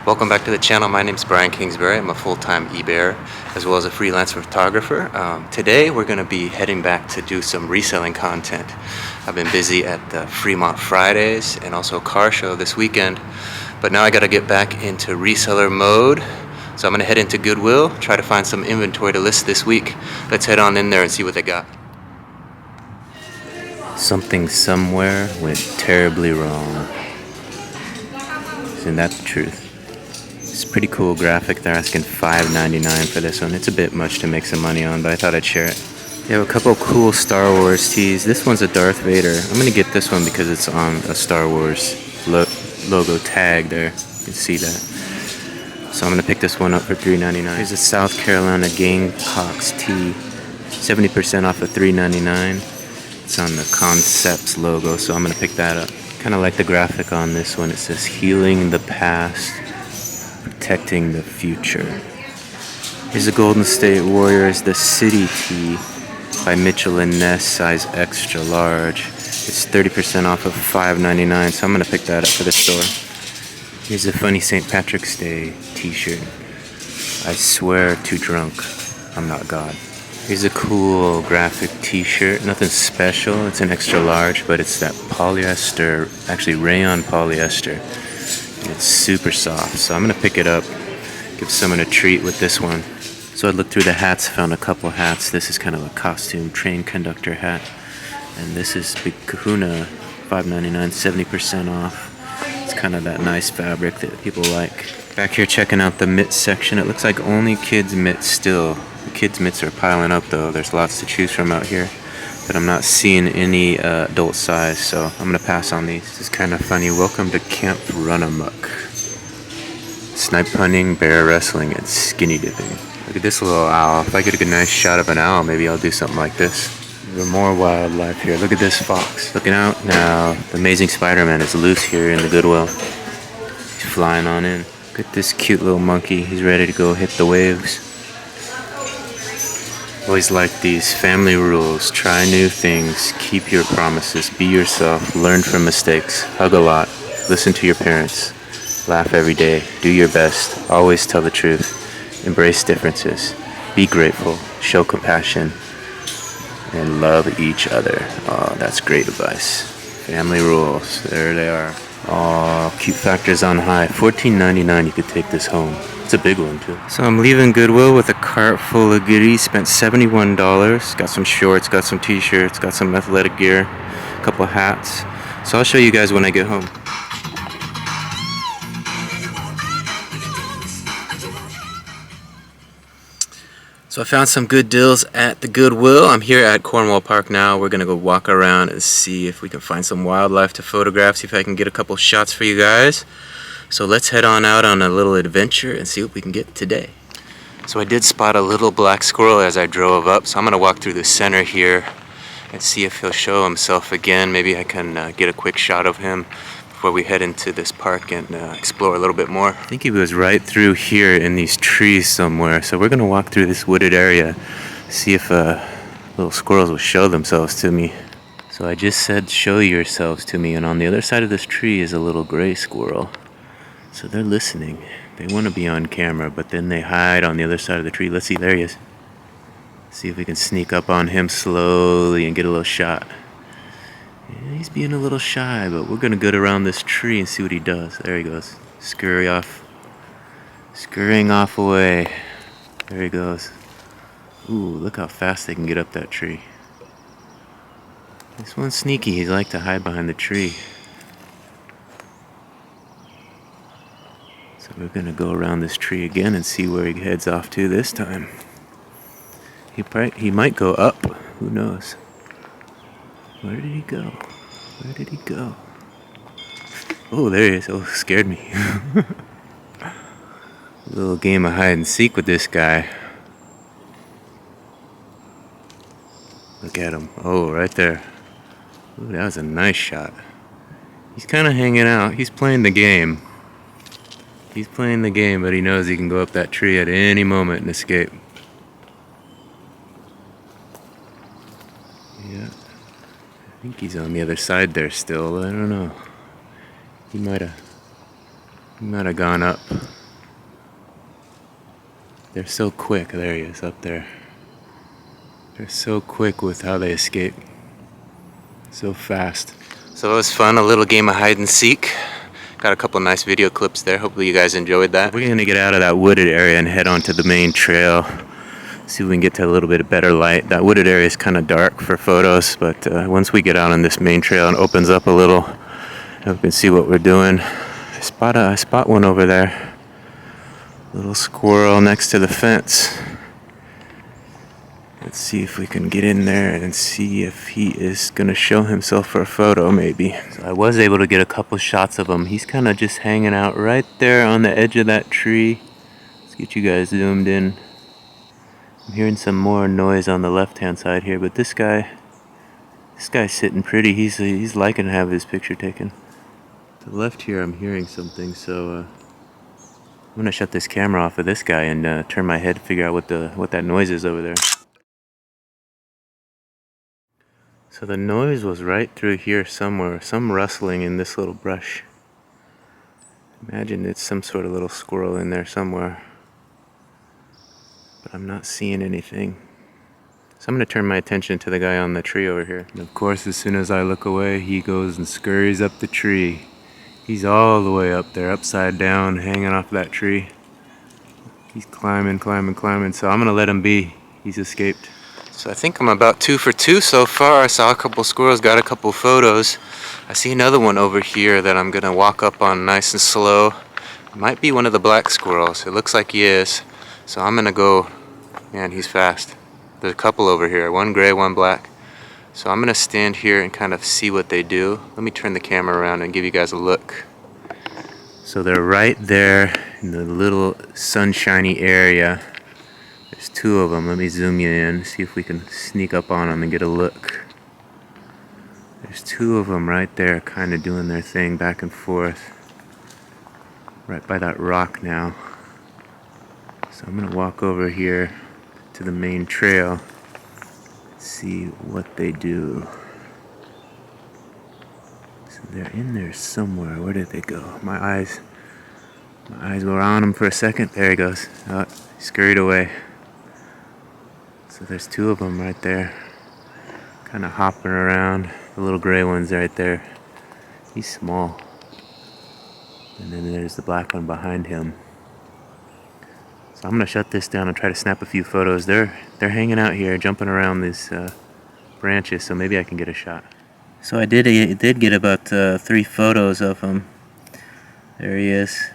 Welcome back to the channel. My name is Brian Kingsbury. I'm a full-time eBayer as well as a freelance photographer. Today we're going to be heading back to do some reselling content. I've been busy at the Fremont Fridays and also car show this weekend, but now I got to get back into reseller mode. So I'm going to head into Goodwill, try to find some inventory to list this week. Let's head on in there and see what they got. Something somewhere went terribly wrong. Isn't that the truth? It's a pretty cool graphic. They're asking $5.99 for this one. It's a bit much to make some money on, but I thought I'd share it. They have a couple cool Star Wars tees. This one's a Darth Vader. I'm gonna get this one because it's on a Star Wars logo tag there. You can see that. So I'm gonna pick this one up for $3.99. Here's a South Carolina Gamecocks tee. 70% off of $3.99. It's on the Concepts logo, so I'm gonna pick that up. Kind of like the graphic on this one. It says healing the past, protecting the future. Here's the Golden State Warriors, the City Tee by Mitchell and Ness, size extra large. It's 30% off of $5.99, so I'm gonna pick that up for the store. Here's a funny St. Patrick's Day t-shirt. I swear too drunk, I'm not God. Here's a cool graphic t-shirt, nothing special, it's an extra large, but it's that polyester, actually rayon polyester. It's super soft, so I'm gonna pick it up, give someone a treat with this one. So I looked through the hats, found a couple hats. This is kind of a costume train conductor hat, and this is Big Kahuna, $5.99, 70% off. It's kind of that nice fabric that people like. Back here checking out the mitt section. It looks like only kids mitts still. The kids mitts are piling up though. There's lots to choose from out here, but I'm not seeing any adult size, so I'm gonna pass on these. This is kind of funny. Welcome to Camp Run Amok. Snipe hunting, bear wrestling, and skinny dipping. Look at this little owl. If I get a good nice shot of an owl, maybe I'll do something like this. There's more wildlife here. Look at this fox. Looking out now. The Amazing Spider-Man is loose here in the Goodwill. He's flying on in. Look at this cute little monkey. He's ready to go hit the waves. Always like these family rules. Try new things. Keep your promises. Be yourself. Learn from mistakes. Hug a lot. Listen to your parents. Laugh every day. Do your best. Always tell the truth. Embrace differences. Be grateful. Show compassion. And love each other. Oh, that's great advice. Family rules. There they are. Oh, cute factors on high. $14.99. You could take this home. It's a big one too. So I'm leaving Goodwill with a cart full of goodies. Spent $71. Got some shorts, got some t-shirts, got some athletic gear, a couple of hats. So I'll show you guys when I get home. So I found some good deals at the Goodwill. I'm here at Cornwall Park now. We're gonna go walk around and see if we can find some wildlife to photograph, see if I can get a couple shots for you guys. So let's head on out on a little adventure and see what we can get today. So I did spot a little black squirrel as I drove up, so I'm gonna walk through the center here and see if he'll show himself again. Maybe I can get a quick shot of him before we head into this park and explore a little bit more. I think he was right through here in these trees somewhere, so we're gonna walk through this wooded area, see if little squirrels will show themselves to me. So I just said show yourselves to me, and on the other side of this tree is a little gray squirrel. So they're listening. They want to be on camera, but then they hide on the other side of the tree. Let's see, there he is. See if we can sneak up on him slowly and get a little shot. Yeah, he's being a little shy, but we're gonna go around this tree and see what he does. There he goes. Scurrying off away. There he goes. Ooh, look how fast they can get up that tree. This one's sneaky. He's like to hide behind the tree. So we're gonna go around this tree again and see where he heads off to this time. He might go up. Who knows? Where did he go? Where did he go? Oh, there he is. Oh, scared me. A little game of hide and seek with this guy. Look at him. Oh, right there. Ooh, that was a nice shot. He's kind of hanging out. He's playing the game. He's playing the game, but he knows he can go up that tree at any moment and escape. Yeah. I think he's on the other side there still. I don't know. He might have gone up. They're so quick. There he is up there. They're so quick with how they escape. So fast. So it was fun, a little game of hide and seek. Got a couple nice video clips there. Hopefully you guys enjoyed that. We're gonna get out of that wooded area and head onto the main trail. See if we can get to a little bit of better light. That wooded area is kind of dark for photos, but once we get out on this main trail and opens up a little, we can see what we're doing. I spot one over there. Little squirrel next to the fence. Let's see if we can get in there and see if he is gonna show himself for a photo, maybe. So I was able to get a couple shots of him. He's kind of just hanging out right there on the edge of that tree. Let's get you guys zoomed in. I'm hearing some more noise on the left-hand side here, but this guy's sitting pretty. He's liking to have his picture taken. To the left here, I'm hearing something, so I'm gonna shut this camera off of this guy and turn my head to figure out what that noise is over there. So the noise was right through here somewhere, some rustling in this little brush. Imagine it's some sort of little squirrel in there somewhere. But I'm not seeing anything. So I'm going to turn my attention to the guy on the tree over here. And of course, as soon as I look away, he goes and scurries up the tree. He's all the way up there, upside down, hanging off that tree. He's climbing, climbing, climbing. So I'm going to let him be. He's escaped. So I think I'm about 2 for 2 so far. I saw a couple squirrels, got a couple photos. I see another one over here that I'm gonna walk up on nice and slow. It might be one of the black squirrels. It looks like he is. So I'm gonna go, man, he's fast. There's a couple over here, one gray, one black. So I'm gonna stand here and kind of see what they do. Let me turn the camera around and give you guys a look. So they're right there in the little sunshiny area. There's 2 of them. Let me zoom you in, see if we can sneak up on them and get a look. There's 2 of them right there, kind of doing their thing back and forth. Right by that rock now. So I'm going to walk over here to the main trail, see what they do. So they're in there somewhere. Where did they go? My eyes were on him for a second. There he goes. Oh, he scurried away. So there's 2 of them right there, kind of hopping around. The little gray one's right there. He's small. And then there's the black one behind him. So I'm gonna shut this down and try to snap a few photos. They're hanging out here, jumping around these branches, so maybe I can get a shot. So I did get about 3 photos of him. There he is.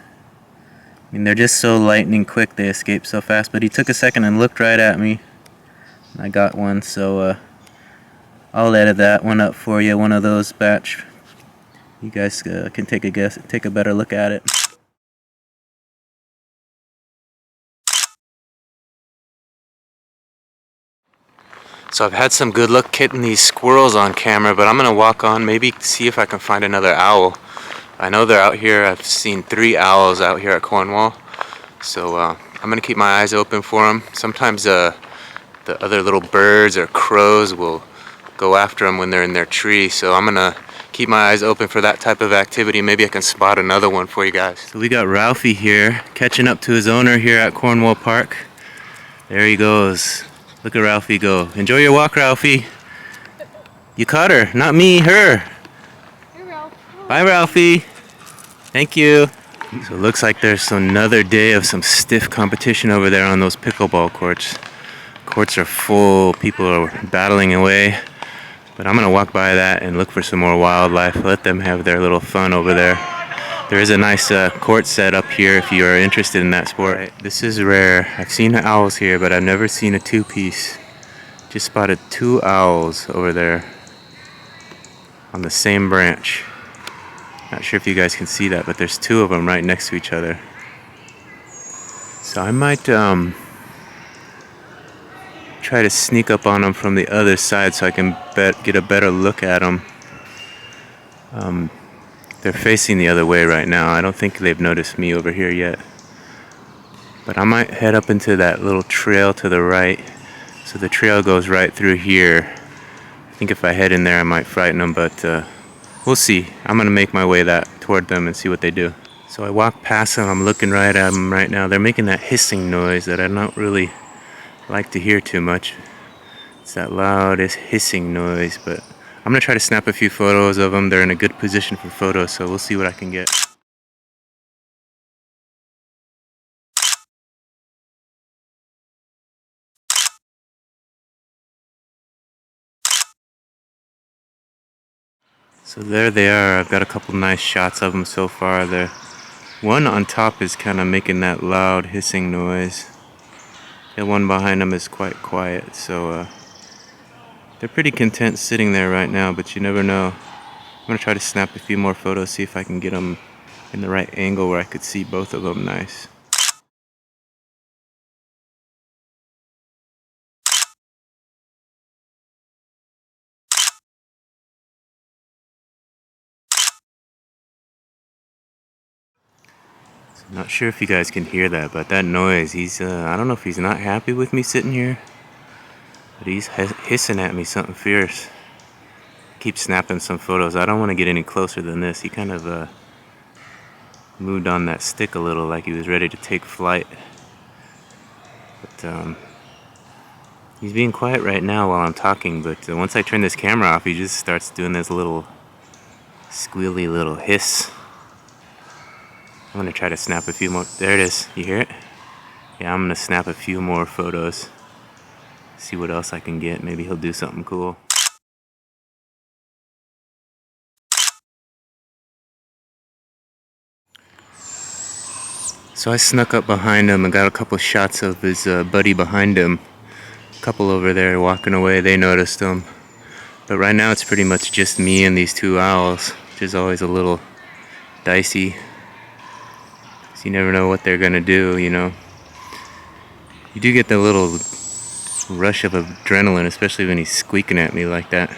I mean, they're just so lightning quick, they escape so fast. But he took a second and looked right at me. I got one, so I'll edit that one up for you, one of those batch. You guys can take a better look at it. So I've had some good luck getting these squirrels on camera, but I'm gonna walk on, maybe see if I can find another owl. I know they're out here. I've seen 3 owls out here at Cornwall, so I'm gonna keep my eyes open for them. Sometimes the other little birds or crows will go after them when they're in their tree, so I'm gonna keep my eyes open for that type of activity. Maybe I can spot another one for you guys. So we got Ralphie here, catching up to his owner here at Cornwall Park. There he goes. Look at Ralphie go. Enjoy your walk, Ralphie. You caught her, not me, her. Hey, Ralph. Bye, Ralphie. Thank you. So it looks like there's another day of some stiff competition over there on those pickleball courts. Courts are full, people are battling away, but I'm gonna walk by that and look for some more wildlife, let them have their little fun over there. There is a nice court set up here if you are interested in that sport. This is rare. I've seen owls here, but I've never seen a 2-piece. Just spotted 2 owls over there on the same branch. Not sure if you guys can see that, but there's 2 of them right next to each other. So I might try to sneak up on them from the other side so I can get a better look at them. They're facing the other way right now. I don't think they've noticed me over here yet. But I might head up into that little trail to the right. So the trail goes right through here. I think if I head in there I might frighten them, but we'll see. I'm gonna make my way toward them and see what they do. So I walk past them, I'm looking right at them right now. They're making that hissing noise that I don't really like to hear too much. It's that loudest hissing noise, but I'm gonna try to snap a few photos of them. They're in a good position for photos, so we'll see what I can get. So there they are. I've got a couple nice shots of them so far. The one on top is kind of making that loud hissing noise. The one behind them is quite quiet, so they're pretty content sitting there right now, but you never know. I'm gonna try to snap a few more photos, see if I can get them in the right angle where I could see both of them nice. So I'm not sure if you guys can hear that, but that noise, I don't know if he's not happy with me sitting here, but he's hissing at me something fierce. Keep snapping some photos. I don't want to get any closer than this. He kind of moved on that stick a little, like he was ready to take flight. But he's being quiet right now while I'm talking, but once I turn this camera off, he just starts doing this little squealy little hiss. I'm gonna try to snap a few more. There it is. You hear it? Yeah, I'm gonna snap a few more photos. See what else I can get. Maybe he'll do something cool. So I snuck up behind him and got a couple shots of his buddy behind him. A couple over there walking away, they noticed him. But right now it's pretty much just me and these two owls, which is always a little dicey. So you never know what they're gonna do, you know. You do get the little rush of adrenaline, especially when he's squeaking at me like that.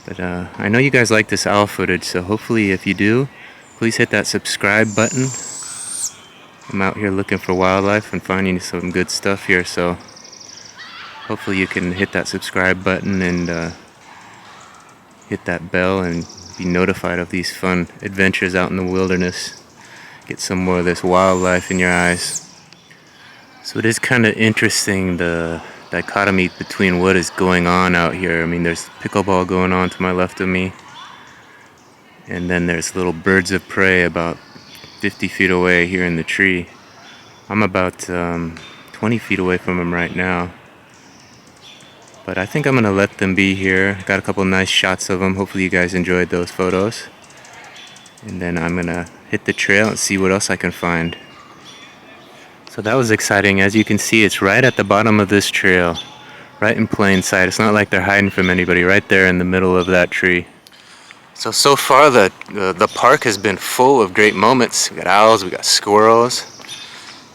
But I know you guys like this owl footage, so hopefully if you do, please hit that subscribe button. I'm out here looking for wildlife and finding some good stuff here, so hopefully you can hit that subscribe button and hit that bell and be notified of these fun adventures out in the wilderness. Get some more of this wildlife in your eyes. So it is kind of interesting, the dichotomy between what is going on out here. I mean, there's pickleball going on to my left of me, and then there's little birds of prey about 50 feet away here in the tree. I'm about 20 feet away from them right now. But I think I'm gonna let them be here. Got a couple nice shots of them. Hopefully you guys enjoyed those photos. And then I'm gonna hit the trail and see what else I can find. So that was exciting. As you can see, it's right at the bottom of this trail, right in plain sight. It's not like they're hiding from anybody, right there in the middle of that tree. So far the park has been full of great moments. We got owls, we got squirrels,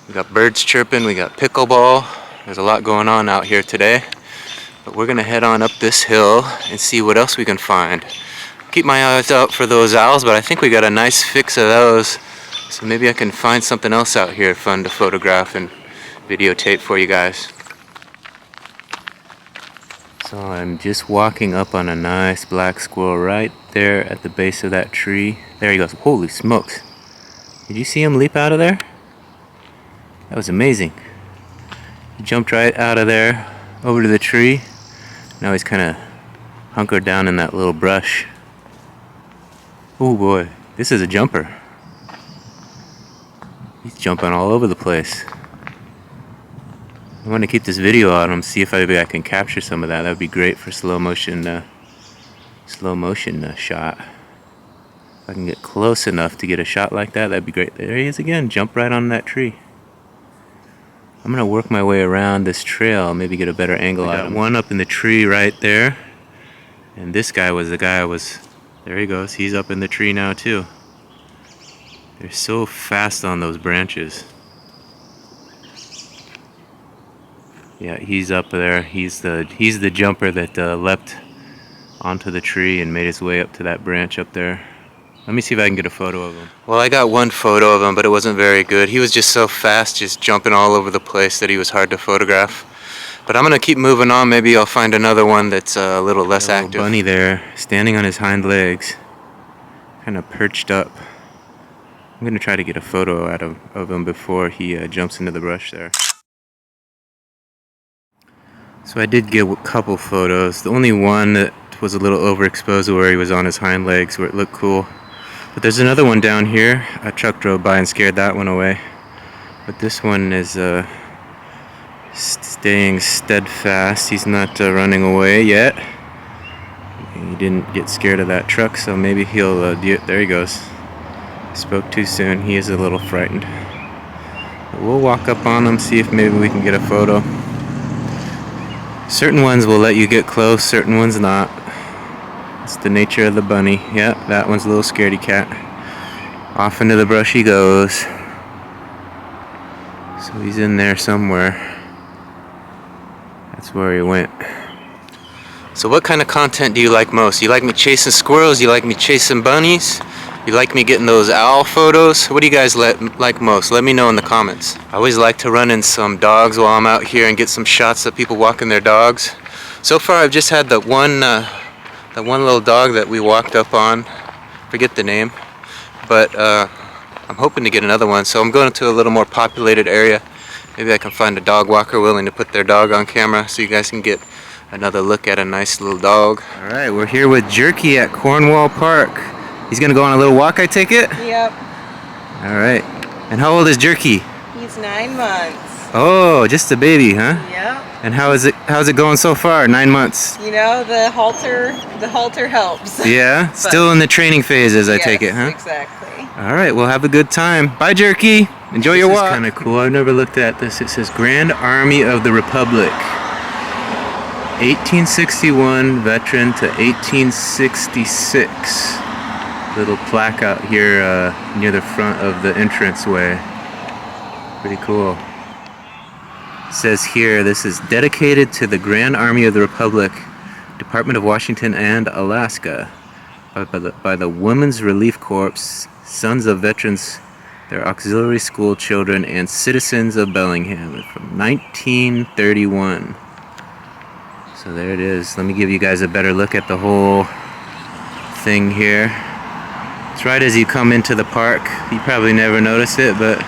we got birds chirping, we got pickleball. There's a lot going on out here today. But we're gonna head on up this hill and see what else we can find. Keep my eyes out for those owls, but I think we got a nice fix of those. So maybe I can find something else out here fun to photograph and videotape for you guys. So I'm just walking up on a nice black squirrel right there at the base of that tree. There he goes. Holy smokes. Did you see him leap out of there? That was amazing. He jumped right out of there over to the tree. Now he's kind of hunkered down in that little brush. Oh boy, this is a jumper. He's jumping all over the place. I want to keep this video on him, see if maybe I can capture some of that. That would be great for slow motion shot. If I can get close enough to get a shot like that, that'd be great. There he is again, jump right on that tree. I'm gonna work my way around this trail, maybe get a better angle on him. One up in the tree right there, and this guy was the guy I was. There he goes. He's up in the tree now too. They're so fast on those branches. Yeah, he's up there. He's the jumper that leapt onto the tree and made his way up to that branch up there. Let me see if I can get a photo of him. Well, I got one photo of him, but it wasn't very good. He was just so fast, just jumping all over the place, that he was hard to photograph. But I'm gonna keep moving on. Maybe I'll find another one that's a little less active. Bunny there, standing on his hind legs, kind of perched up. I'm gonna try to get a photo of him before he jumps into the brush there. So I did get a couple photos. The only one that was a little overexposed where he was on his hind legs, where it looked cool. But there's another one down here. A truck drove by and scared that one away. But this one is staying steadfast. He's not running away yet. He didn't get scared of that truck, so maybe he'll do it. There he goes. Spoke too soon. He is a little frightened. But we'll walk up on him, see if maybe we can get a photo. Certain ones will let you get close, certain ones not. It's the nature of the bunny. Yep, that one's a little scaredy cat. Off into the brush he goes. So he's in there somewhere. That's where he went. So what kind of content do you like most? You like me chasing squirrels? You like me chasing bunnies? You like me getting those owl photos? What do you guys like most? Let me know in the comments. I always like to run in some dogs while I'm out here and get some shots of people walking their dogs. So far I've just had that one little dog that we walked up on. Forget the name. But I'm hoping to get another one. So I'm going to a little more populated area. Maybe I can find a dog walker willing to put their dog on camera so you guys can get another look at a nice little dog. Alright, we're here with Jerky at Cornwall Park. He's gonna go on a little walk, I take it? Yep. Alright. And how old is Jerky? He's 9 months. Oh, just a baby, huh? Yep. And how's it going so far? 9 months? You know, the halter helps. Yeah? Still in the training phases, I take it, huh? Exactly. Alright, well have a good time. Bye, Jerky. Enjoy your walk. This is kind of cool. I've never looked at this. It says Grand Army of the Republic. 1861 veteran to 1866. Little plaque out here near the front of the entranceway. Pretty cool. It says here, this is dedicated to the Grand Army of the Republic, Department of Washington and Alaska, by the Women's Relief Corps, sons of veterans, their auxiliary school children, and citizens of Bellingham from 1931. So there it is. Let me give you guys a better look at the whole thing here. It's right as you come into the park. You probably never noticed it, but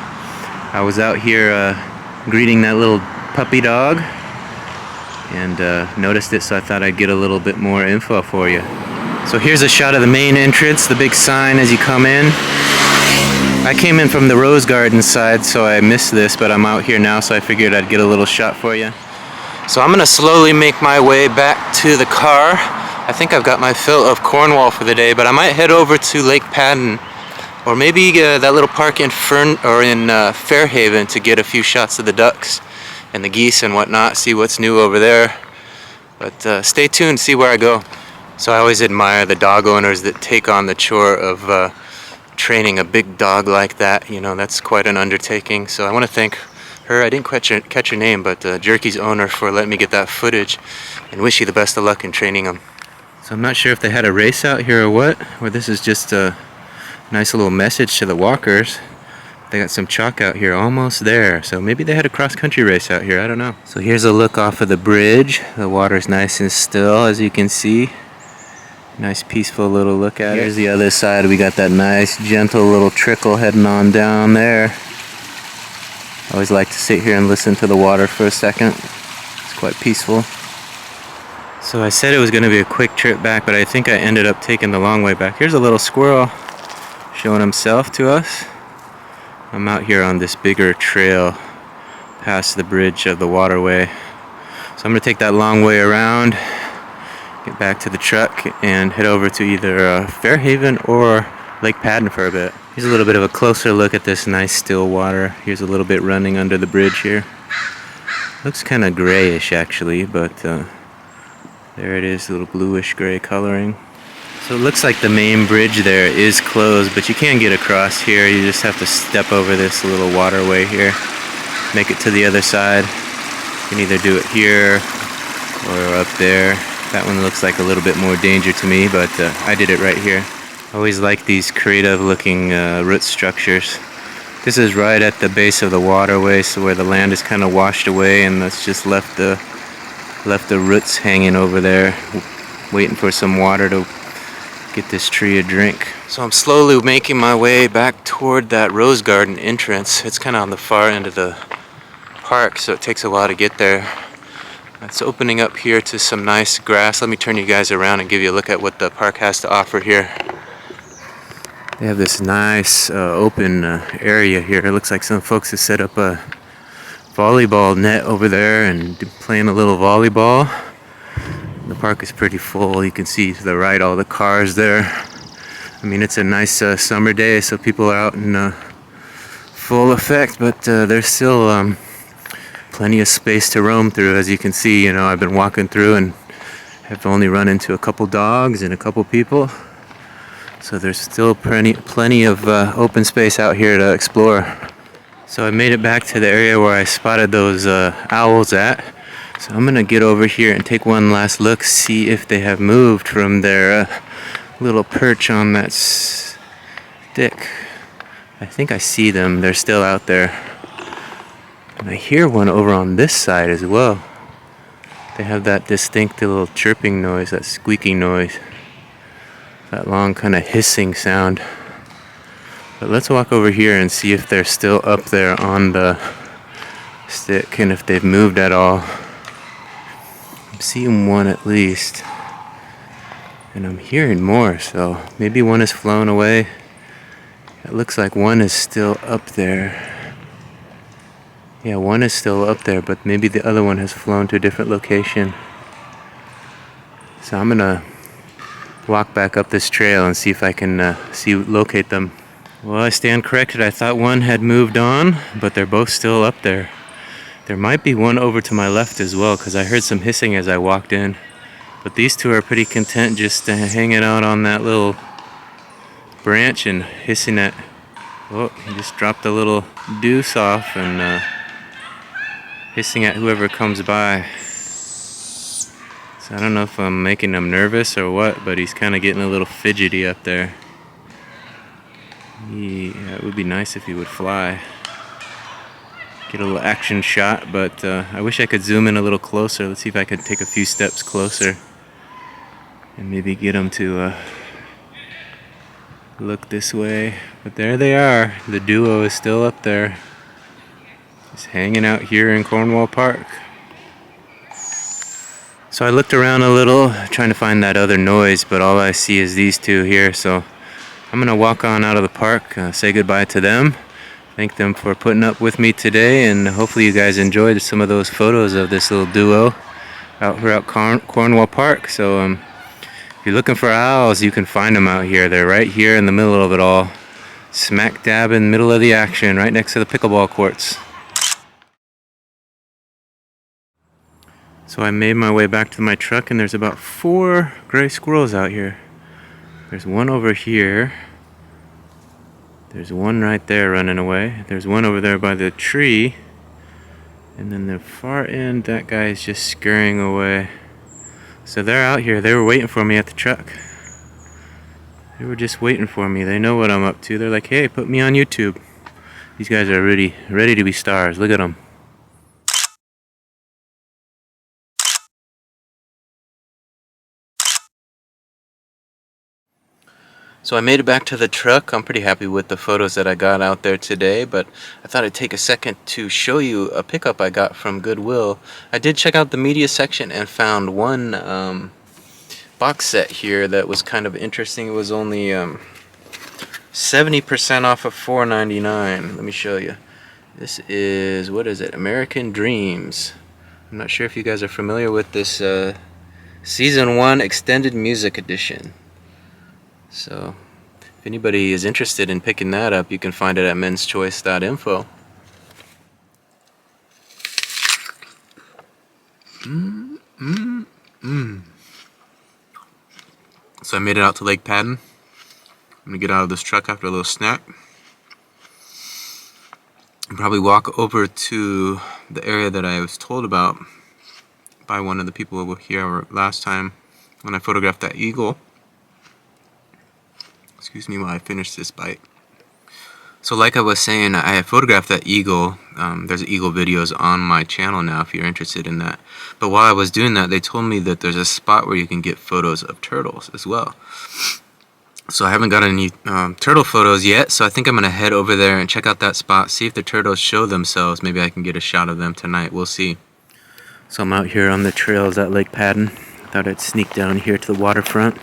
I was out here greeting that little puppy dog and noticed it, so I thought I'd get a little bit more info for you. So here's a shot of the main entrance, the big sign as you come in. I came in from the Rose Garden side, so I missed this, but I'm out here now, so I figured I'd get a little shot for you. So I'm gonna slowly make my way back to the car. I think I've got my fill of Cornwall for the day, but I might head over to Lake Padden, or maybe that little park in Fairhaven to get a few shots of the ducks and the geese and whatnot, see what's new over there. But stay tuned, see where I go. So I always admire the dog owners that take on the chore of training a big dog like that. You know, that's quite an undertaking. So I want to thank her, I didn't catch her name, but Jerky's owner, for letting me get that footage, and wish you the best of luck in training him. So I'm not sure if they had a race out here or what, or this is just a nice little message to the walkers. They got some chalk out here, almost there. So maybe they had a cross-country race out here, I don't know. So here's a look off of the bridge. The water's nice and still, as you can see. Nice peaceful little look at it. Here's the other side. We got that nice gentle little trickle heading on down there. I always like to sit here and listen to the water for a second. It's quite peaceful. So I said it was going to be a quick trip back, but I think I ended up taking the long way back. Here's a little squirrel showing himself to us. I'm out here on this bigger trail past the bridge of the waterway. So I'm going to take that long way around, get back to the truck, and head over to either Fairhaven or Lake Padden for a bit. Here's a little bit of a closer look at this nice still water. Here's a little bit running under the bridge here. Looks kind of grayish actually, but there it is, a little bluish gray coloring. So it looks like the main bridge there is closed, but you can get across here. You just have to step over this little waterway here, make it to the other side. You can either do it here or up there. That one looks like a little bit more danger to me, but I did it right here. Always like these creative looking root structures. This is right at the base of the waterway, so where the land is kind of washed away, and that's just left the roots hanging over there, waiting for some water to get this tree a drink. So I'm slowly making my way back toward that rose garden entrance. It's kind of on the far end of the park, so it takes a while to get there. It's opening up here to some nice grass. Let me turn you guys around and give you a look at what the park has to offer here. They have this nice open area here. It looks like some folks have set up a volleyball net over there and playing a little volleyball. The park is pretty full. You can see to the right all the cars there. I mean, it's a nice summer day, so people are out in full effect, but there's still plenty of space to roam through. As you can see, I've been walking through and have only run into a couple dogs and a couple people. So there's still plenty of open space out here to explore. So I made it back to the area where I spotted those owls at. So I'm gonna get over here and take one last look, see if they have moved from their little perch on that stick. I think I see them. They're still out there. And I hear one over on this side as well. They have that distinct little chirping noise, that squeaking noise. That long kind of hissing sound. But let's walk over here and see if they're still up there on the stick and if they've moved at all. I'm seeing one at least. And I'm hearing more, so maybe one has flown away. It looks like one is still up there. Yeah, one is still up there, but maybe the other one has flown to a different location. So I'm gonna walk back up this trail and see if I can locate them. Well, I stand corrected. I thought one had moved on, but they're both still up there. There might be one over to my left as well, because I heard some hissing as I walked in. But these two are pretty content just hanging out on that little branch and hissing at... Oh, he just dropped a little deuce off and hissing at whoever comes by. So I don't know if I'm making him nervous or what, but he's kind of getting a little fidgety up there. Yeah, it would be nice if he would fly. Get a little action shot, but I wish I could zoom in a little closer. Let's see if I could take a few steps closer and maybe get him to look this way. But there they are. The duo is still up there. Just hanging out here in Cornwall Park. So I looked around a little trying to find that other noise, but all I see is these two here. So I'm gonna walk on out of the park, say goodbye to them, thank them for putting up with me today, and hopefully you guys enjoyed some of those photos of this little duo out here at Cornwall Park. So if you're looking for owls, you can find them out here. They're right here in the middle of it all, smack dab in the middle of the action, right next to the pickleball courts. So I made my way back to my truck, and there's about 4 gray squirrels out here. There's one over here. There's one right there running away. There's one over there by the tree. And then the far end, that guy is just scurrying away. So they're out here. They were waiting for me at the truck. They were just waiting for me. They know what I'm up to. They're like, hey, put me on YouTube. These guys are ready to be stars. Look at them. So I made it back to the truck. I'm pretty happy with the photos that I got out there today, but I thought I'd take a second to show you a pickup I got from Goodwill. I did check out the media section and found one box set here that was kind of interesting. It was only 70% off of $4.99. Let me show you. This is, what is it? American Dreams. I'm not sure if you guys are familiar with this Season 1 Extended Music Edition. So, if anybody is interested in picking that up, you can find it at menschoice.info. So I made it out to Lake Padden. I'm gonna get out of this truck after a little snack and probably walk over to the area that I was told about by one of the people over here last time when I photographed that eagle. Excuse me while I finish this bite. So like I was saying, I photographed that eagle. There's eagle videos on my channel now if you're interested in that. But while I was doing that, they told me that there's a spot where you can get photos of turtles as well. So I haven't got any turtle photos yet, so I think I'm going to head over there and check out that spot, see if the turtles show themselves. Maybe I can get a shot of them tonight. We'll see. So I'm out here on the trails at Lake Padden. Thought I'd sneak down here to the waterfront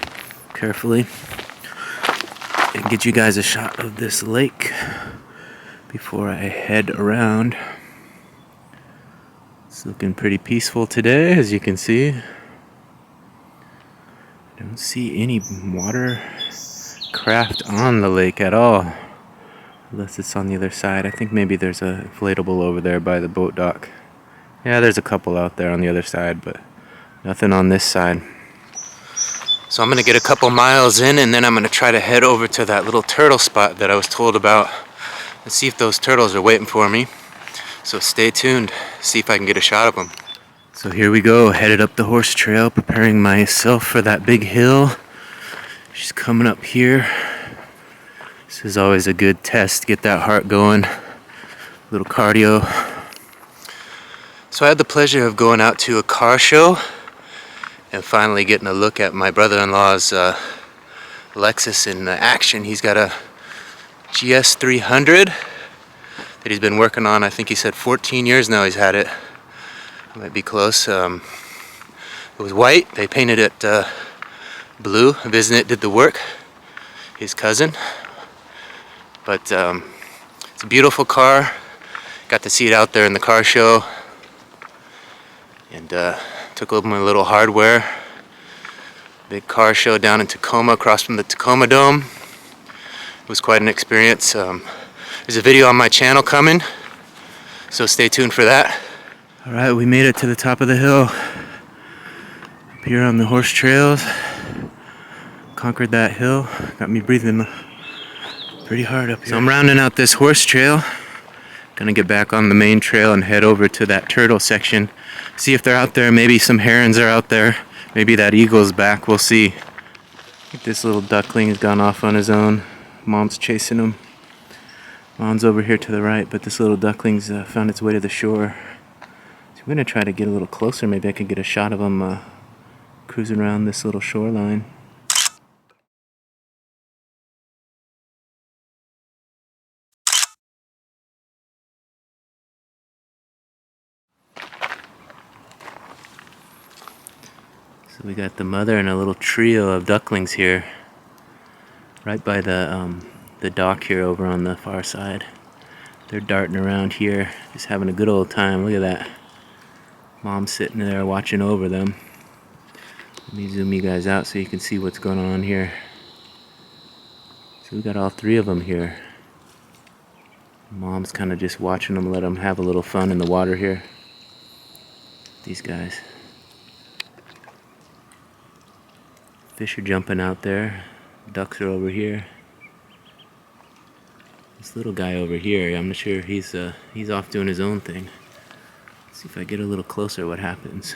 carefully and get you guys a shot of this lake before I head around. It's looking pretty peaceful today, as you can see. I don't see any water craft on the lake at all, unless it's on the other side. I think maybe there's a inflatable over there by the boat dock. Yeah, there's a couple out there on the other side, but nothing on this side. So I'm gonna get a couple miles in, and then I'm gonna try to head over to that little turtle spot that I was told about and see if those turtles are waiting for me. So stay tuned, see if I can get a shot of them. So here we go, headed up the horse trail, preparing myself for that big hill. She's coming up here. This is always a good test, get that heart going, a little cardio. So I had the pleasure of going out to a car show and finally getting a look at my brother-in-law's Lexus in action. He's got a GS 300 that he's been working on. I think he said 14 years now he's had it. Might be close. It was white. They painted it blue. Visit did the work. His cousin. But it's a beautiful car. Got to see it out there in the car show. And took my little hardware. Big car show down in Tacoma, across from the Tacoma Dome. It was quite an experience. There's a video on my channel coming, so stay tuned for that. Alright, we made it to the top of the hill. Up here on the horse trails. Conquered that hill. Got me breathing pretty hard up here. So I'm rounding out this horse trail. Gonna get back on the main trail and head over to that turtle section. See if they're out there. Maybe some herons are out there. Maybe that eagle's back. We'll see. I think this little duckling has gone off on his own. Mom's chasing him. Mom's over here to the right, but this little duckling's found its way to the shore. So we're gonna try to get a little closer. Maybe I can get a shot of him cruising around this little shoreline. So we got the mother and a little trio of ducklings here, right by the dock here over on the far side. They're darting around here, just having a good old time. Look at that. Mom's sitting there watching over them. Let me zoom you guys out so you can see what's going on here. So we got all three of them here. Mom's kind of just watching them, let them have a little fun in the water here. These guys. Fish are jumping out there. Ducks are over here. This little guy over here, I'm not sure, he's off doing his own thing. Let's see if I get a little closer what happens.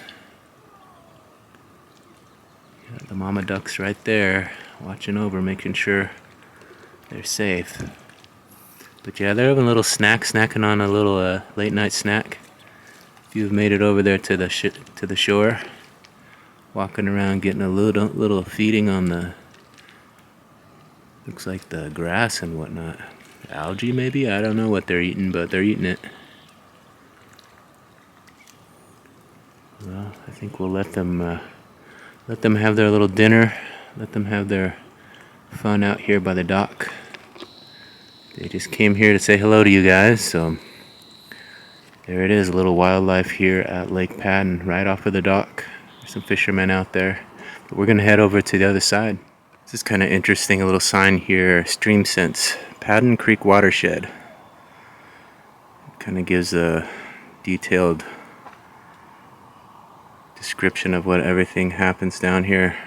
Got the mama ducks right there, watching over, making sure they're safe. But yeah, they're having a little snacking on a little late night snack. If you've made it over there to the shore, walking around getting a little feeding on the, looks like the grass and whatnot. Algae maybe? I don't know what they're eating, but they're eating it. Well, I think we'll let them have their little dinner, let them have their fun out here by the dock. They just came here to say hello to you guys, so there it is, a little wildlife here at Lake Padden, right off of the dock. There's some fishermen out there, but we're gonna head over to the other side. This is kind of interesting, a little sign here, Stream Sense, Padden Creek Watershed. Kind of gives a detailed description of what everything happens down here.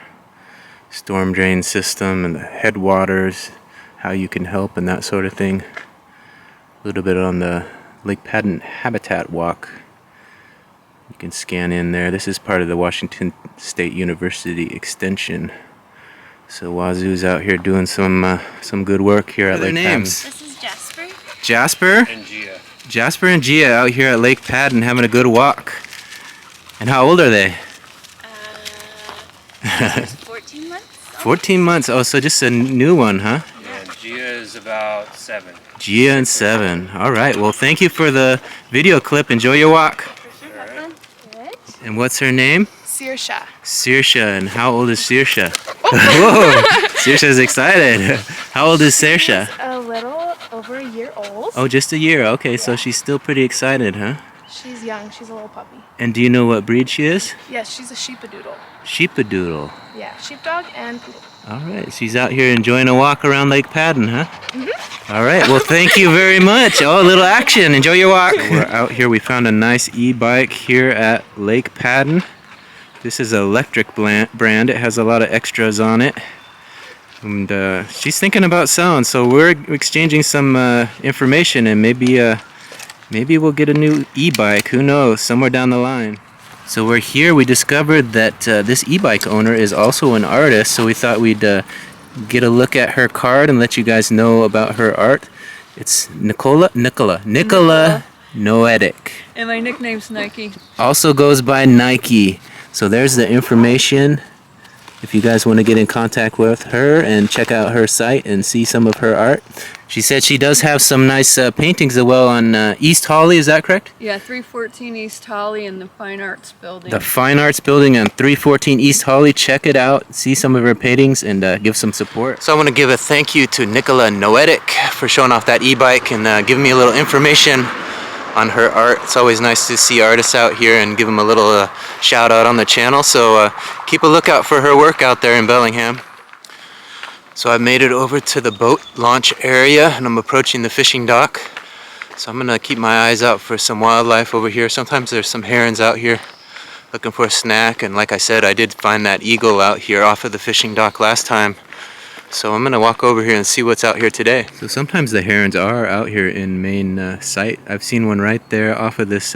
Storm drain system and the headwaters, how you can help and that sort of thing. A little bit on the Lake Padden Habitat Walk. You can scan in there. This is part of the Washington State University Extension So Wazoo's out here doing some good work here at Lake Padden. This is Jasper. Jasper? And Gia. Jasper and Gia out here at Lake Padden having a good walk. And how old are they? 14 months. 14 months. Oh, so just a new one, huh? And Gia is about 7. Gia and 7. All right. Well, thank you for the video clip. Enjoy your walk. Good. And what's her name? Saoirse. Saoirse. And how old is Saoirse? Whoa! Saoirse's excited. How old is Saoirse? A little over a year old. Oh, just a year. Okay, so she's still pretty excited, huh? She's young. She's a little puppy. And do you know what breed she is? Yes, she's a sheepadoodle. Sheepadoodle. Yeah, sheepdog and poodle. All right, she's out here enjoying a walk around Lake Padden, huh? All right, well, thank you very much. Oh, a little action. Enjoy your walk. So we're out here. We found a nice e-bike here at Lake Padden. This is an electric brand. It has a lot of extras on it. And she's thinking about selling, so we're exchanging some information, and maybe we'll get a new e-bike. Who knows? Somewhere down the line. So we're here. We discovered that this e-bike owner is also an artist, so we thought we'd get a look at her card and let you guys know about her art. It's Nicola Noetic. And my nickname's Nike. Also goes by Nike. So there's the information if you guys want to get in contact with her and check out her site and see some of her art. She said she does have some nice paintings as well on East Holly, is that correct? Yeah, 314 East Holly in the Fine Arts Building. The Fine Arts Building on 314 East Holly. Check it out, see some of her paintings, and give some support. So I want to give a thank you to Nicola Noetic for showing off that e-bike and giving me a little information on her art. It's always nice to see artists out here and give them a little shout out on the channel. So keep a lookout for her work out there in Bellingham. So I made it over to the boat launch area and I'm approaching the fishing dock. So I'm gonna keep my eyes out for some wildlife over here. Sometimes there's some herons out here looking for a snack, and like I said, I did find that eagle out here off of the fishing dock last time. So I'm gonna walk over here and see what's out here today. So sometimes the herons are out here in main sight. I've seen one right there off of this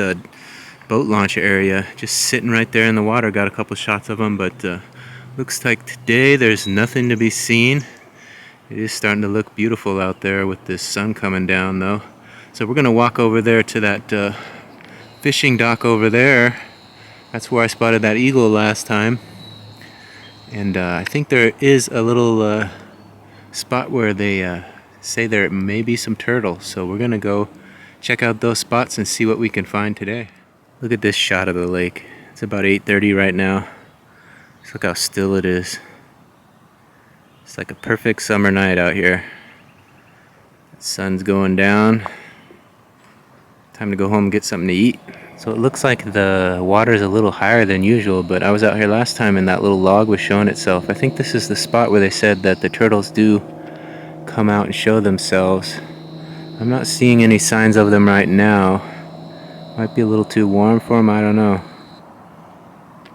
boat launch area, just sitting right there in the water. Got a couple shots of them, but looks like today there's nothing to be seen. It is starting to look beautiful out there with this sun coming down though. So we're gonna walk over there to that fishing dock over there. That's where I spotted that eagle last time. And I think there is a little spot where they say there may be some turtles. So we're gonna go check out those spots and see what we can find today. Look at this shot of the lake. It's about 8:30 right now. Just look how still it is. It's like a perfect summer night out here. The sun's going down. Time to go home and get something to eat. So it looks like the water is a little higher than usual, but I was out here last time and that little log was showing itself. I think this is the spot where they said that the turtles do come out and show themselves. I'm not seeing any signs of them right now. Might be a little too warm for them, I don't know.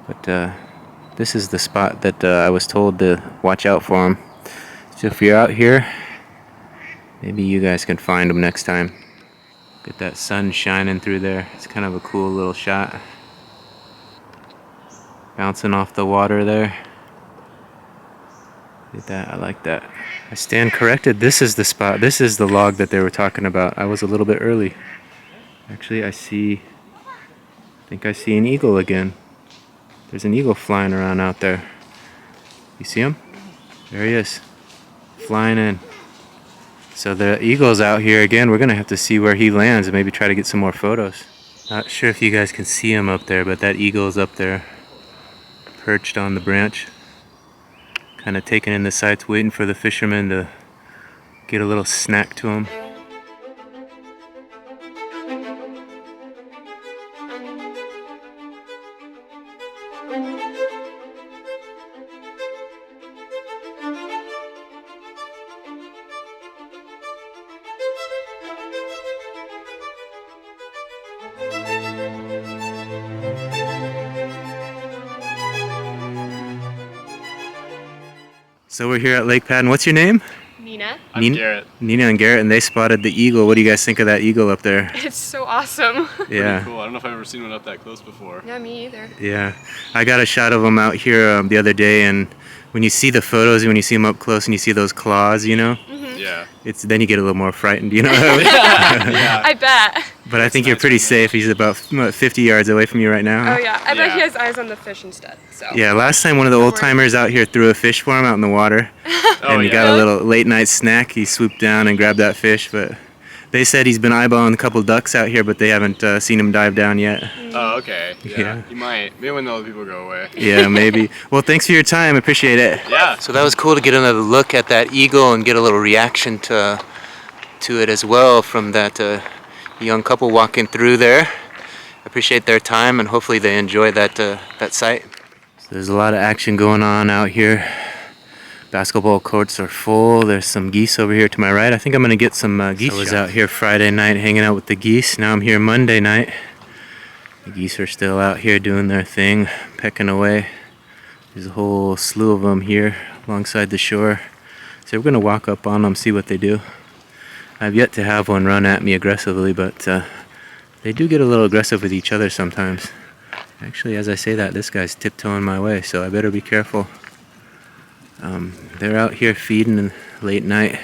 But this is the spot that I was told to watch out for them. So if you're out here, maybe you guys can find them next time. Get that sun shining through there. It's kind of a cool little shot. Bouncing off the water there. Look at that, I like that. I stand corrected. This is the spot. This is the log that they were talking about. I was a little bit early. Actually, I think I see an eagle again. There's an eagle flying around out there. You see him? There he is. Flying in. So the eagle's out here again. We're gonna have to see where he lands and maybe try to get some more photos. Not sure if you guys can see him up there, but that eagle's up there, perched on the branch, kind of taking in the sights, waiting for the fishermen to get a little snack to him. So we're here at Lake Padden. What's your name? Nina. I'm Garrett. Nina and Garrett, and they spotted the eagle. What do you guys think of that eagle up there? It's so awesome. Yeah. Cool. I don't know if I've ever seen one up that close before. Yeah, me either. Yeah. I got a shot of them out here the other day, and when you see the photos, when you see them up close and you see those claws, you know, Yeah. it's then you get a little more frightened, you know. I bet. But I think you're pretty safe. He's about 50 yards away from you right now. Oh yeah, I bet he Yeah. has eyes on the fish instead. So. Yeah, last time one of the old timers out here threw a fish for him out in the water, and he got a little late night snack. He swooped down and grabbed that fish, but they said he's been eyeballing a couple ducks out here, but they haven't seen him dive down yet. Oh, okay. Yeah. Yeah. You might. Maybe when the other people go away. Yeah, maybe. Well, thanks for your time. Appreciate it. Yeah. So that was cool to get another look at that eagle and get a little reaction to it as well from that young couple walking through there. Appreciate their time and hopefully they enjoy that site. So there's a lot of action going on out here. Basketball courts are full. There's some geese over here to my right. I think I'm gonna get some geese. I was out here Friday night hanging out with the geese. Now I'm here Monday night. The geese are still out here doing their thing, pecking away. There's a whole slew of them here alongside the shore. So we're gonna walk up on them, see what they do. I've yet to have one run at me aggressively, but they do get a little aggressive with each other sometimes. Actually, as I say that, this guy's tiptoeing my way, so I better be careful. They're out here feeding late night,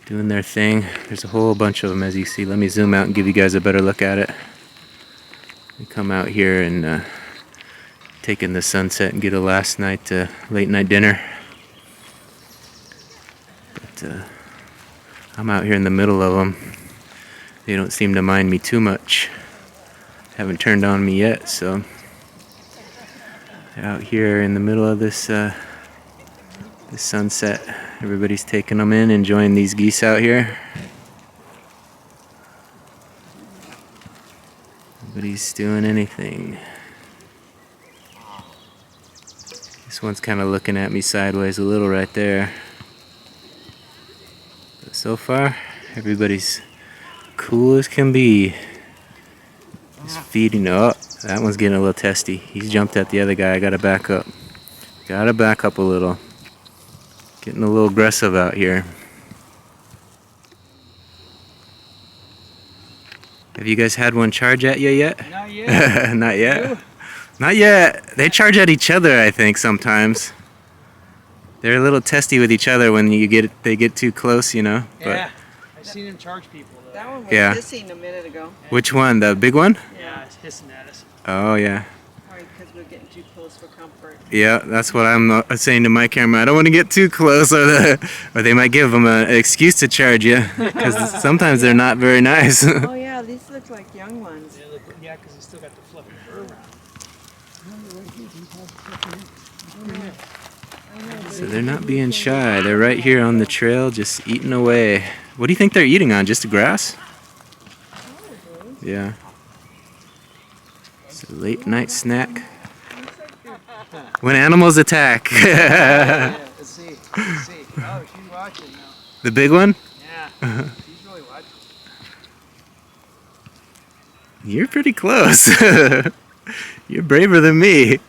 doing their thing. There's a whole bunch of them, as you see. Let me zoom out and give you guys a better look at it. They come out here and take in the sunset and get a last night late night dinner. But I'm out here in the middle of them. They don't seem to mind me too much. Haven't turned on me yet, so out here in the middle of this sunset. Everybody's taking them in, enjoying these geese out here. Nobody's doing anything. This one's kind of looking at me sideways a little right there. But so far, everybody's cool as can be. Just feeding up. That one's getting a little testy. He's jumped at the other guy. I gotta back up. Gotta back up a little. Getting a little aggressive out here. Have you guys had one charge at you yet? Not yet. Not yet? Not yet. They charge at each other, I think, sometimes. They're a little testy with each other when they get too close, you know. Yeah. I've seen him charge people though. That one was Yeah. hissing a minute ago. Which one? The big one? Yeah, it's hissing at us. Oh, yeah. Probably because we're getting too close for comfort. Yeah, that's what I'm saying to my camera. I don't want to get too close, or they might give them an excuse to charge you, because sometimes they're not very nice. Oh yeah, these look like young ones. Yeah, because he's still got the fluffy fur around. So they're not being shy. They're right here on the trail, just eating away. What do you think they're eating on? Just the grass? Yeah. It's a late night snack. When animals attack. Yeah, let's see. Let's see. Oh, she's watching now. The big one? Yeah. She's really watching. You're pretty close. You're braver than me.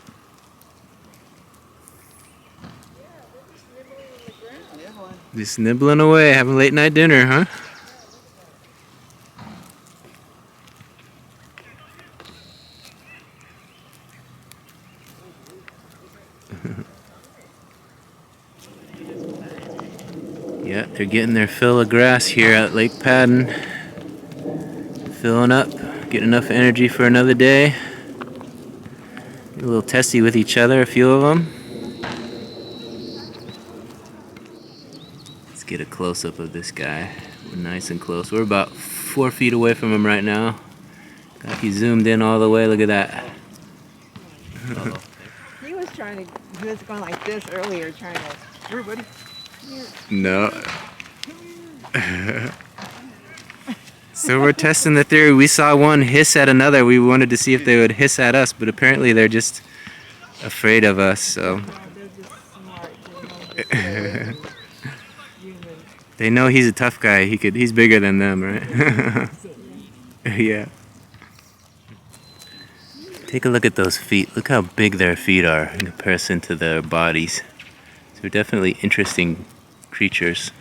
Just nibbling away, having late night dinner, huh? Yeah, they're getting their fill of grass here at Lake Padden. Filling up, getting enough energy for another day. A little testy with each other, a few of them. Let's get a close-up of this guy. We're nice and close. We're about 4 feet away from him right now. Got you zoomed in all the way, look at that. He was going like this earlier, trying to. Everybody. No. So we're testing the theory. We saw one hiss at another. We wanted to see if they would hiss at us, but apparently they're just afraid of us, so. They're just smart. They know he's a tough guy. He's bigger than them, right? Yeah. Take a look at those feet. Look how big their feet are in comparison to their bodies. So they're definitely interesting creatures.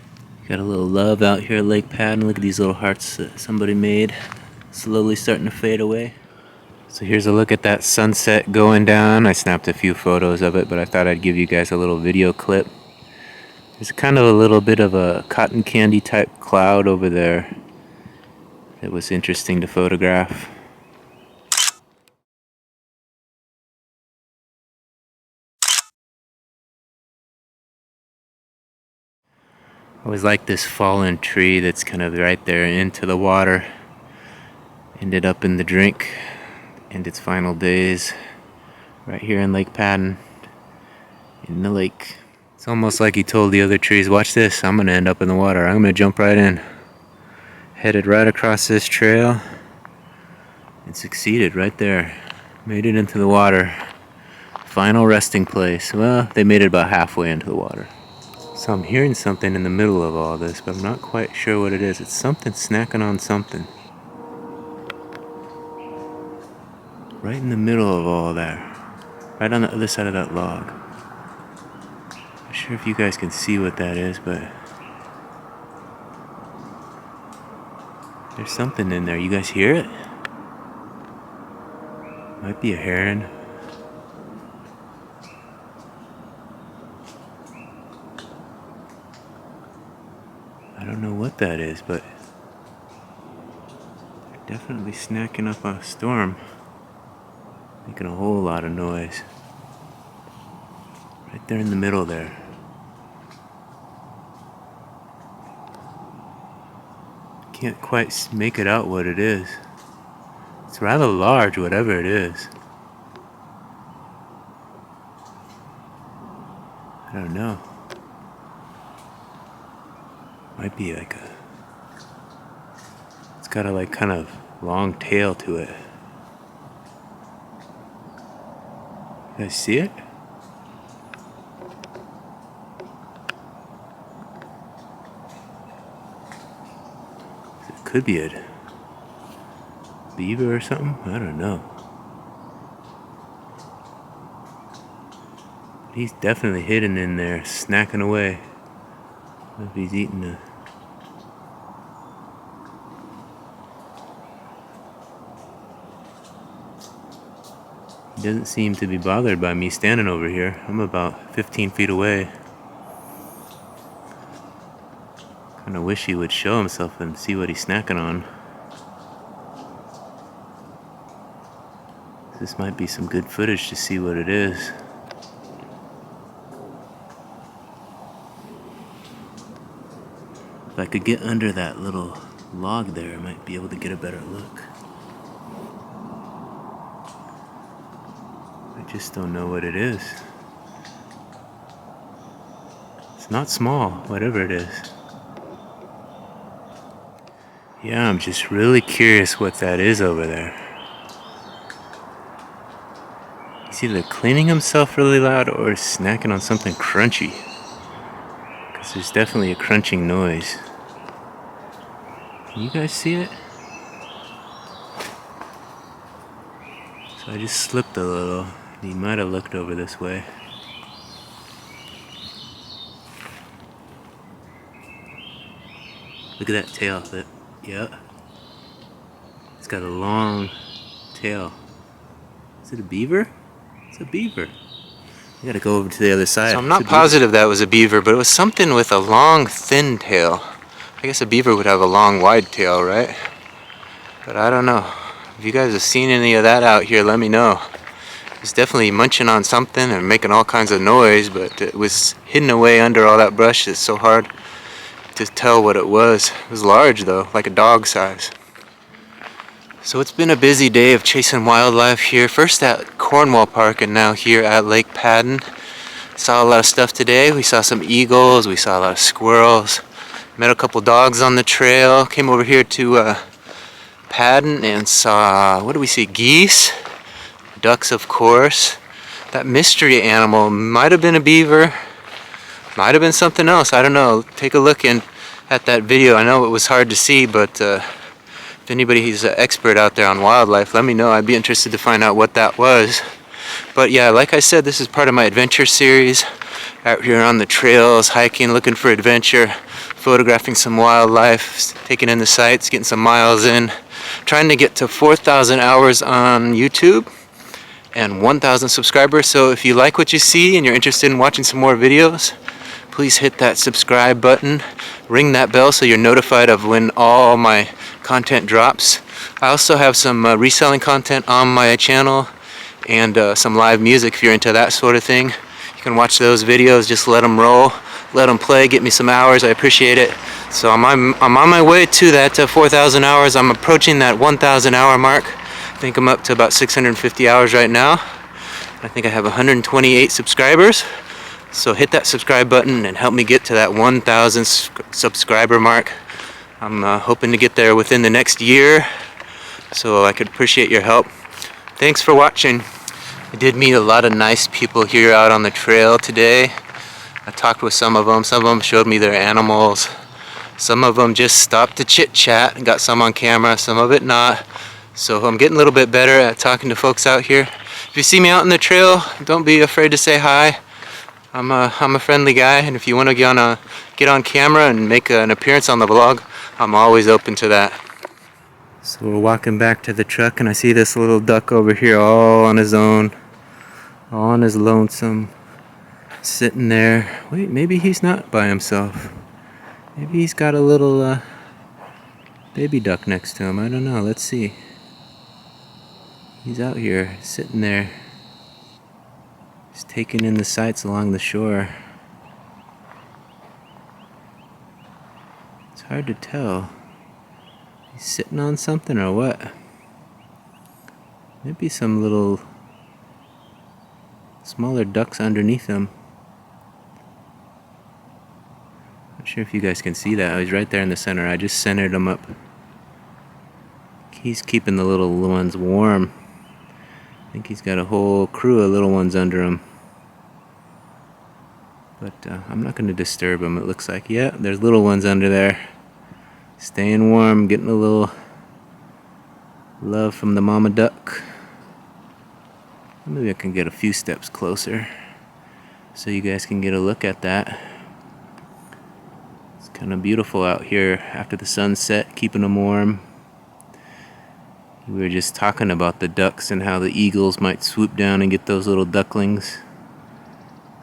Got a little love out here at Lake Padden. Look at these little hearts that somebody made. Slowly starting to fade away. So here's a look at that sunset going down. I snapped a few photos of it, but I thought I'd give you guys a little video clip. There's kind of a little bit of a cotton candy type cloud over there. It was interesting to photograph. I always like this fallen tree that's kind of right there into the water. Ended up in the drink and its final days right here in Lake Padden, in the lake. It's almost like he told the other trees, watch this, I'm gonna end up in the water. I'm gonna jump right in. Headed right across this trail and succeeded right there. Made it into the water. Final resting place. Well, they made it about halfway into the water. So I'm hearing something in the middle of all this, but I'm not quite sure what it is. It's something snacking on something. Right in the middle of all that. Right on the other side of that log. Not sure if you guys can see what that is, but there's something in there. You guys hear it? Might be a heron. I don't know what that is, but they're definitely snacking up a storm. Making a whole lot of noise. Right there in the middle there. Can't quite make it out what it is. It's rather large, whatever it is. I don't know. Might be like a... It's got a like kind of long tail to it. You guys see it? It could be a beaver or something? I don't know. He's definitely hidden in there, snacking away. I don't know if he's eating a... He doesn't seem to be bothered by me standing over here. I'm about 15 feet away. Kinda wish he would show himself and see what he's snacking on. This might be some good footage to see what it is. If I could get under that little log there, I might be able to get a better look. I just don't know what it is. It's not small, whatever it is. Yeah, I'm just really curious what that is over there. He's either cleaning himself really loud or snacking on something crunchy. Because there's definitely a crunching noise. Can you guys see it? So I just slipped a little. He might have looked over this way. Look at that tail. Yeah. It's got a long tail. Is it a beaver? It's a beaver. I gotta go over to the other side. So I'm not positive that was a beaver, but it was something with a long, thin tail. I guess a beaver would have a long, wide tail, right? But I don't know. If you guys have seen any of that out here, let me know. It's definitely munching on something and making all kinds of noise, but it was hidden away under all that brush. It's so hard to tell what it was. It was large though, like a dog size. So it's been a busy day of chasing wildlife here. First at Cornwall Park and now here at Lake Padden. Saw a lot of stuff today. We saw some eagles, we saw a lot of squirrels. Met a couple dogs on the trail. Came over here to Padden and saw, what do we see? Geese, ducks of course. That mystery animal might have been a beaver, might have been something else, I don't know. Take a look at that video. I know it was hard to see, but if anybody's an expert out there on wildlife, let me know. I'd be interested to find out what that was. But yeah, like I said, this is part of my adventure series. Out here on the trails, hiking, looking for adventure. photographing some wildlife, taking in the sights, getting some miles in, trying to get to 4,000 hours on YouTube and 1,000 subscribers. So if you like what you see and you're interested in watching some more videos, please hit that subscribe button, ring that bell so you're notified of when all my content drops. I also have some reselling content on my channel and some live music if you're into that sort of thing. You can watch those videos, just let them roll, let them play, get me some hours. I appreciate it. So I'm on my way to that 4,000 hours. I'm approaching that 1,000 hour mark. I think I'm up to about 650 hours right now. I think I have 128 subscribers. So hit that subscribe button and help me get to that 1,000 subscriber mark. I'm hoping to get there within the next year, so I could appreciate your help. Thanks for watching. I did meet a lot of nice people here out on the trail today. I talked with some of them showed me their animals. Some of them just stopped to chit chat and got some on camera, some of it not. So I'm getting a little bit better at talking to folks out here. If you see me out on the trail, don't be afraid to say hi. I'm a friendly guy, and if you want to get on camera and make an appearance on the vlog, I'm always open to that. So we're walking back to the truck, and I see this little duck over here all on his own, all on his lonesome, sitting there. Wait, maybe he's not by himself. Maybe he's got a little baby duck next to him. I don't know. Let's see. He's out here sitting there. He's taking in the sights along the shore. It's hard to tell. He's sitting on something or what? Maybe some little smaller ducks underneath him. Not sure if you guys can see that. He's right there in the center. I just centered him up. He's keeping the little ones warm. I think he's got a whole crew of little ones under him. But I'm not going to disturb him, it looks like. Yeah, there's little ones under there. Staying warm, getting a little love from the mama duck. Maybe I can get a few steps closer so you guys can get a look at that. It's kind of beautiful out here after the sunset, keeping them warm. We were just talking about the ducks and how the eagles might swoop down and get those little ducklings.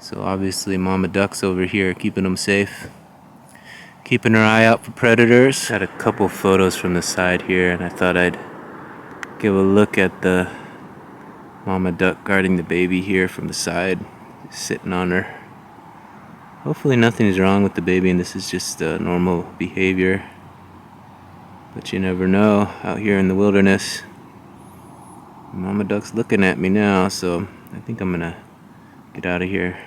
So obviously mama duck's over here keeping them safe, keeping her eye out for predators. Got a couple photos from the side here, and I thought I'd give a look at the mama duck guarding the baby here from the side, just sitting on her. Hopefully nothing's wrong with the baby and this is just normal behavior. But you never know out here in the wilderness. Mama duck's looking at me now, so I think I'm gonna get out of here.